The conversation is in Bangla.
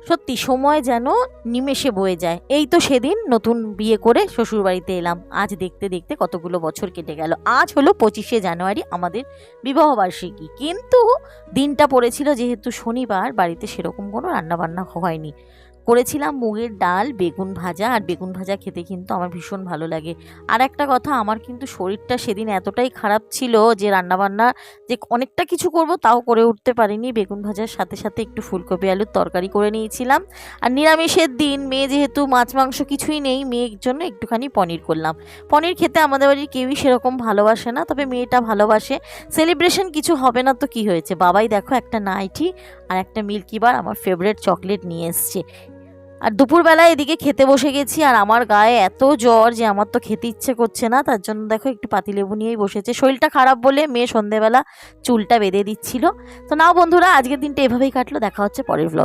সত্যি সময় যেন নিমেষে বয়ে যায়। এই তো সেদিন নতুন বিয়ে করে শ্বশুরবাড়িতে এলাম, আজ দেখতে দেখতে কতগুলো বছর কেটে গেল। আজ হলো 25শে জানুয়ারি আমাদের বিবাহবার্ষিকী, কিন্তু দিনটা পড়েছিল যেহেতু শনিবার, বাড়িতে সেরকম কোনো রান্নাবান্না হয়নি। করেছিলাম মুগের ডাল, বেগুন ভাজা, আর বেগুন ভাজা খেতে কিন্তু আমার ভীষণ ভালো লাগে। আর একটা কথা, আমার কিন্তু শরীরটা সেদিন এতটাই খারাপ ছিল যে রান্নাবান্না যে অনেকটা কিছু করব তাও করে উঠতে পারিনি। বেগুন ভাজার সাথে সাথে একটু ফুলকপি আলুর তরকারি করে নিয়েছিলাম। আর নিরামিষের দিন, মেয়ে যেহেতু মাছ মাংস কিছুই নেই, মেয়ের জন্য একটুখানি পনির করলাম। পনির খেতে আমাদের বাড়ির কেউই সেরকম ভালোবাসে না, তবে মেয়েটা ভালোবাসে। সেলিব্রেশন কিছু হবে না তো কি হয়েছে, বাবাই দেখো একটা নাইটি আর একটা মিল্কিবার, আমার ফেভারিট চকলেট নিয়ে এসছে। আর দুপুরবেলায় এদিকে খেতে বসে গেছি, আর আমার গায়ে এত জ্বর যে আমার তো খেতে ইচ্ছে করছে না। তার জন্য দেখো একটু পাতিলেবু নিয়েই বসেছে, শরীরটা খারাপ বলে মেয়ে সন্ধেবেলা চুলটা বেঁধে দিচ্ছিল। তো নাও বন্ধুরা, আজকের দিনটা এভাবেই কাটলো। দেখা হচ্ছে পরের ব্লগ।